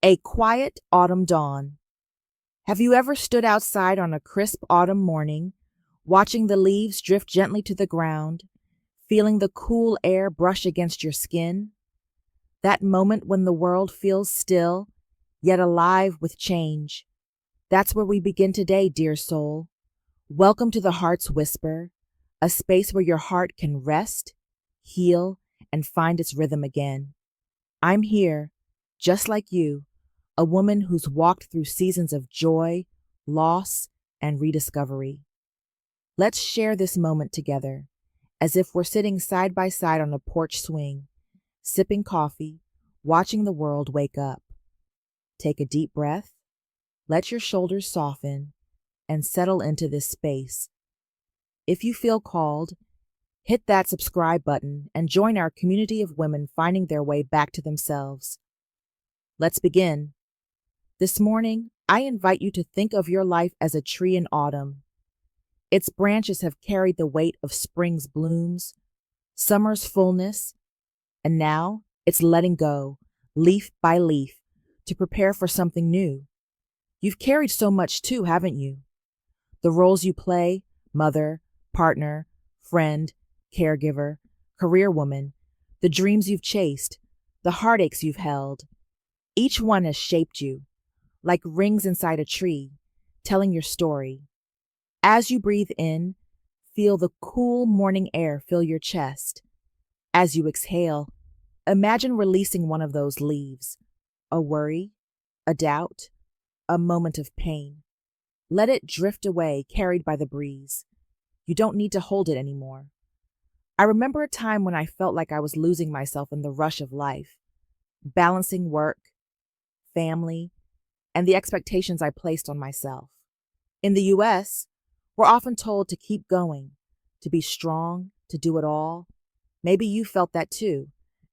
A quiet autumn dawn. Have you ever stood outside on a crisp autumn morning, watching the leaves drift gently to the ground, feeling the cool air brush against your skin? That moment when the world feels still, yet alive with change. That's where we begin today, dear soul. Welcome to the Heart's Whisper, a space where your heart can rest, heal, and find its rhythm again. I'm here, just like you, a woman who's walked through seasons of joy, loss, and rediscovery. Let's share this moment together, as if we're sitting side by side on a porch swing, sipping coffee, watching the world wake up. Take a deep breath, let your shoulders soften, and settle into this space. If you feel called, hit that subscribe button and join our community of women finding their way back to themselves. Let's begin. This morning, I invite you to think of your life as a tree in autumn. Its branches have carried the weight of spring's blooms, summer's fullness, and now it's letting go, leaf by leaf, to prepare for something new. You've carried so much too, haven't you? The roles you play, mother, partner, friend, caregiver, career woman, the dreams you've chased, the heartaches you've held. Each one has shaped you, like rings inside a tree, telling your story. As you breathe in, feel the cool morning air fill your chest. As you exhale, imagine releasing one of those leaves, a worry, a doubt, a moment of pain. Let it drift away, carried by the breeze. You don't need to hold it anymore. I remember a time when I felt like I was losing myself in the rush of life, balancing work, family, and the expectations I placed on myself. In the US, we're often told to keep going, to be strong, to do it all. Maybe you felt that too,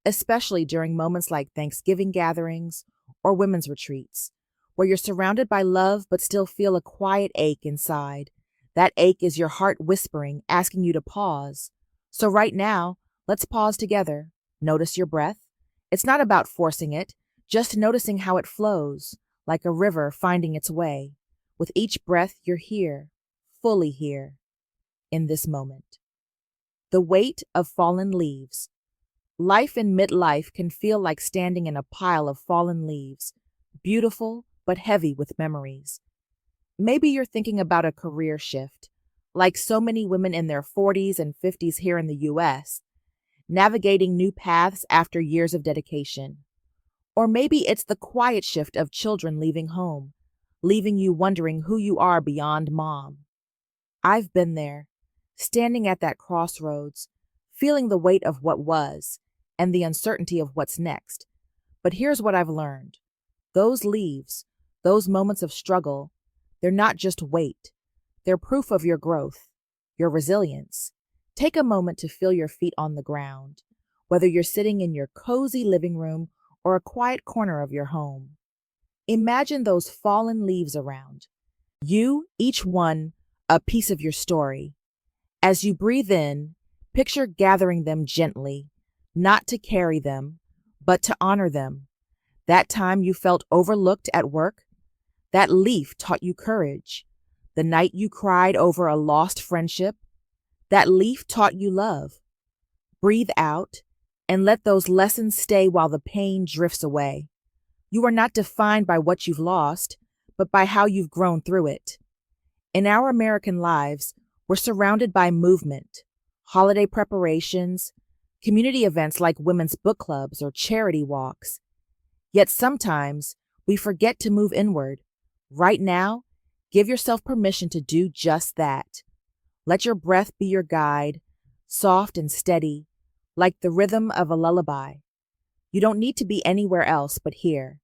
especially during moments like Thanksgiving gatherings or women's retreats, where you're surrounded by love but still feel a quiet ache inside. That ache is your heart whispering, asking you to pause. So right now, let's pause together. Notice your breath. It's not about forcing it, just noticing how it flows, like a river finding its way. With each breath, you're here, fully here, in this moment. The weight of fallen leaves. Life in midlife can feel like standing in a pile of fallen leaves, beautiful but heavy with memories. Maybe you're thinking about a career shift, like so many women in their 40s and 50s here in the US, navigating new paths after years of dedication. Or maybe it's the quiet shift of children leaving home, leaving you wondering who you are beyond mom. I've been there, standing at that crossroads, feeling the weight of what was and the uncertainty of what's next. But here's what I've learned. Those leaves, those moments of struggle, they're not just weight. They're proof of your growth, your resilience. Take a moment to feel your feet on the ground, whether you're sitting in your cozy living room or a quiet corner of your home. Imagine those fallen leaves around. You, each one, a piece of your story. As you breathe in, picture gathering them gently, not to carry them, but to honor them. That time you felt overlooked at work, that leaf taught you courage. The night you cried over a lost friendship, that leaf taught you love. Breathe out and let those lessons stay while the pain drifts away. You are not defined by what you've lost, but by how you've grown through it. In our American lives, we're surrounded by movement, holiday preparations, community events like women's book clubs or charity walks. Yet sometimes we forget to move inward. Right now, give yourself permission to do just that. Let your breath be your guide, soft and steady, like the rhythm of a lullaby. You don't need to be anywhere else but here.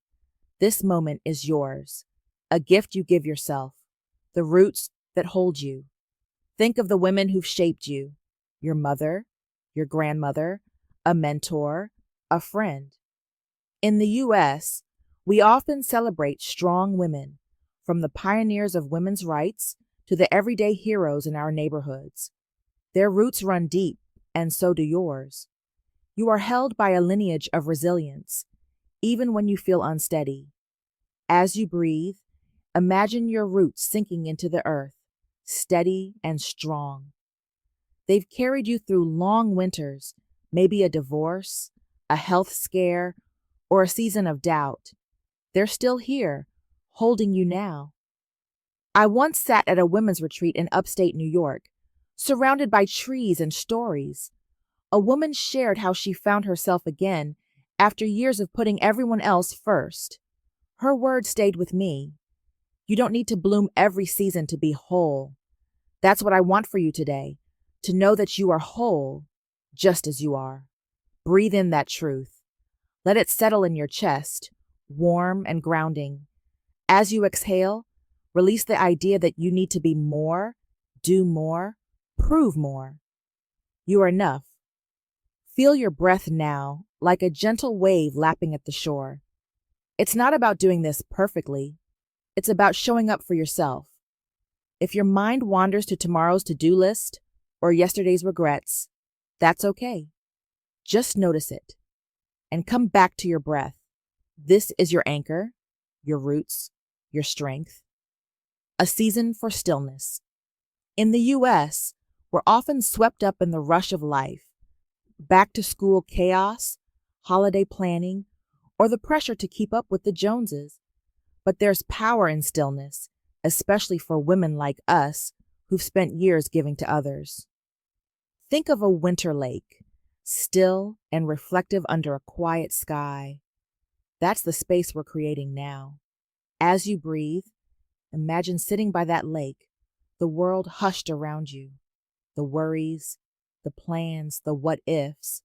This moment is yours, a gift you give yourself, the roots that hold you. Think of the women who've shaped you, your mother, your grandmother, a mentor, a friend. In the US, we often celebrate strong women, from the pioneers of women's rights to the everyday heroes in our neighborhoods. Their roots run deep, and so do yours. You are held by a lineage of resilience, even when you feel unsteady. As you breathe, imagine your roots sinking into the earth, steady and strong. They've carried you through long winters, maybe a divorce, a health scare, or a season of doubt. They're still here, holding you now. I once sat at a women's retreat in upstate New York, surrounded by trees and stories. A woman shared how she found herself again after years of putting everyone else first. Her words stayed with me. You don't need to bloom every season to be whole. That's what I want for you today, to know that you are whole, just as you are. Breathe in that truth. Let it settle in your chest, warm and grounding. As you exhale, release the idea that you need to be more, do more, prove more. You are enough. Feel your breath now, like a gentle wave lapping at the shore. It's not about doing this perfectly. It's about showing up for yourself. If your mind wanders to tomorrow's to-do list or yesterday's regrets, that's okay. Just notice it and come back to your breath. This is your anchor, your roots, your strength. A season for stillness. In the U.S., we're often swept up in the rush of life. Back to school chaos, holiday planning, or the pressure to keep up with the Joneses. But there's power in stillness, especially for women like us who've spent years giving to others. Think of a winter lake, still and reflective under a quiet sky. That's the space we're creating now. As you breathe, imagine sitting by that lake, the world hushed around you. The worries, the plans, the what-ifs,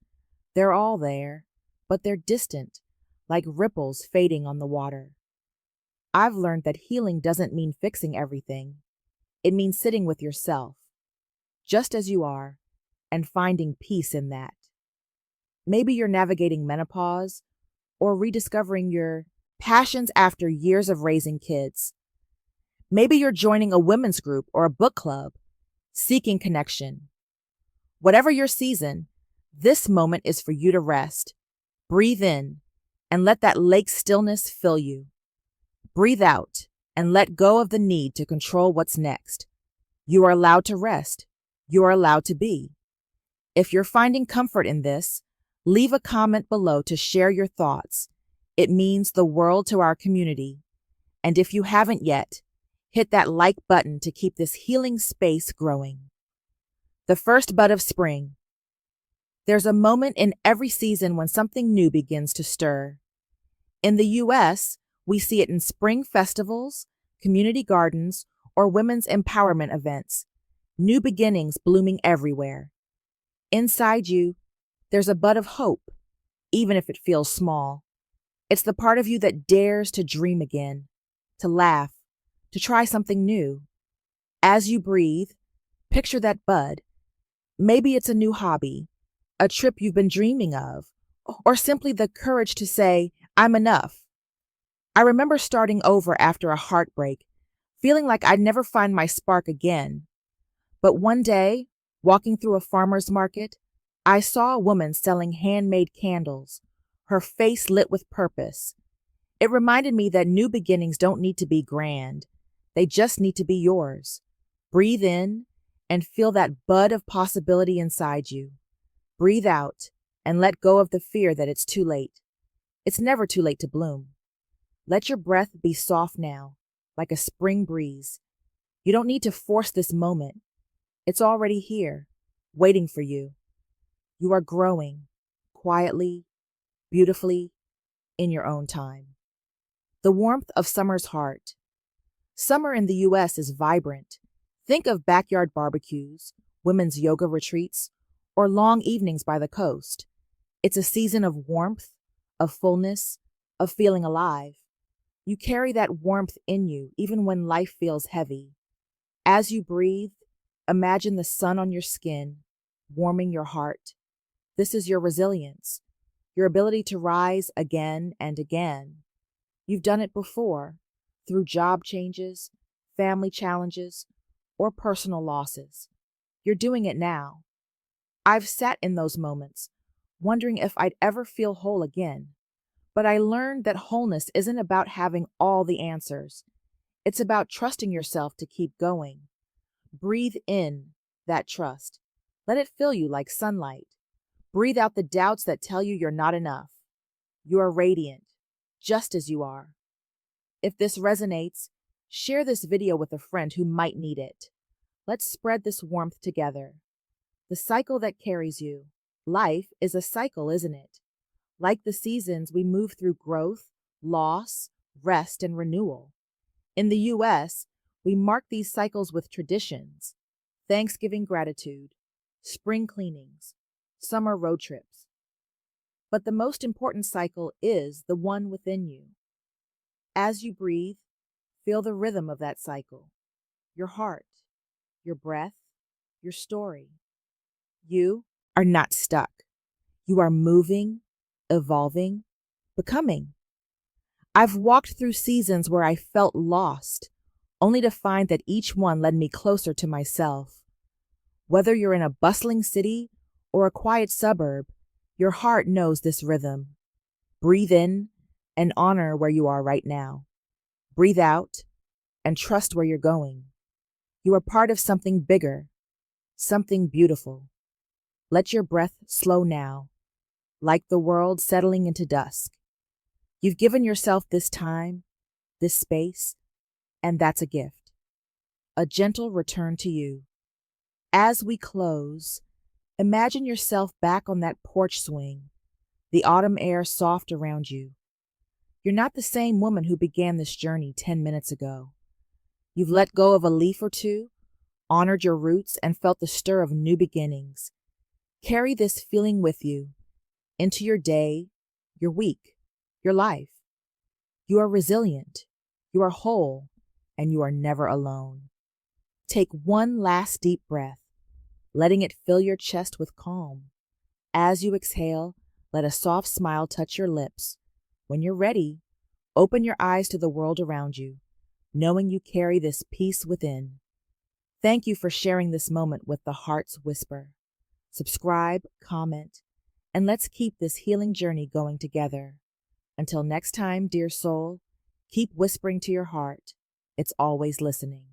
they're all there, but they're distant, like ripples fading on the water. I've learned that healing doesn't mean fixing everything. It means sitting with yourself, just as you are, and finding peace in that. Maybe you're navigating menopause or rediscovering your passions after years of raising kids. Maybe you're joining a women's group or a book club, seeking connection. Whatever your season, this moment is for you to rest. Breathe in and let that lake stillness fill you. Breathe out and let go of the need to control what's next. You are allowed to rest. You are allowed to be. If you're finding comfort in this, leave a comment below to share your thoughts. It means the world to our community. And if you haven't yet, hit that like button to keep this healing space growing. The first bud of spring. There's a moment in every season when something new begins to stir. In the U.S., we see it in spring festivals, community gardens, or women's empowerment events. New beginnings blooming everywhere. Inside you, there's a bud of hope, even if it feels small. It's the part of you that dares to dream again, to laugh, to try something new. As you breathe, picture that bud. Maybe it's a new hobby, a trip you've been dreaming of, or simply the courage to say, I'm enough. I remember starting over after a heartbreak, feeling like I'd never find my spark again. But one day, walking through a farmer's market, I saw a woman selling handmade candles, her face lit with purpose. It reminded me that new beginnings don't need to be grand. They just need to be yours. Breathe in and feel that bud of possibility inside you. Breathe out and let go of the fear that it's too late. It's never too late to bloom. Let your breath be soft now, like a spring breeze. You don't need to force this moment. It's already here, waiting for you. You are growing, quietly, beautifully, in your own time. The warmth of summer's heart. Summer in the U.S. is vibrant. Think of backyard barbecues, women's yoga retreats, or long evenings by the coast. It's a season of warmth, of fullness, of feeling alive. You carry that warmth in you even when life feels heavy. As you breathe, imagine the sun on your skin, warming your heart. This is your resilience, your ability to rise again and again. You've done it before, through job changes, family challenges, or personal losses. You're doing it now. I've sat in those moments, wondering if I'd ever feel whole again. But I learned that wholeness isn't about having all the answers. It's about trusting yourself to keep going. Breathe in that trust. Let it fill you like sunlight. Breathe out the doubts that tell you you're not enough. You are radiant, just as you are. If this resonates, share this video with a friend who might need it. Let's spread this warmth together. The cycle that carries you. Life is a cycle, isn't it? Like the seasons, we move through growth, loss, rest, and renewal. In the U.S., we mark these cycles with traditions: Thanksgiving gratitude, spring cleanings, summer road trips. But the most important cycle is the one within you. As you breathe, feel the rhythm of that cycle. Your heart, your breath, your story. You are not stuck. You are moving, evolving, becoming. I've walked through seasons where I felt lost, only to find that each one led me closer to myself. Whether you're in a bustling city or a quiet suburb, your heart knows this rhythm. Breathe in and honor where you are right now. Breathe out and trust where you're going. You are part of something bigger, something beautiful. Let your breath slow now, like the world settling into dusk. You've given yourself this time, this space, and that's a gift. A gentle return to you. As we close, imagine yourself back on that porch swing, the autumn air soft around you. You're not the same woman who began this journey 10 minutes ago. You've let go of a leaf or two, honored your roots, and felt the stir of new beginnings. Carry this feeling with you into your day, your week, your life. You are resilient, you are whole, and you are never alone. Take one last deep breath, letting it fill your chest with calm. As you exhale, let a soft smile touch your lips. When you're ready, open your eyes to the world around you, knowing you carry this peace within. Thank you for sharing this moment with The Heart's Whisper. Subscribe, comment, and let's keep this healing journey going together. Until next time, dear soul, keep whispering to your heart. It's always listening.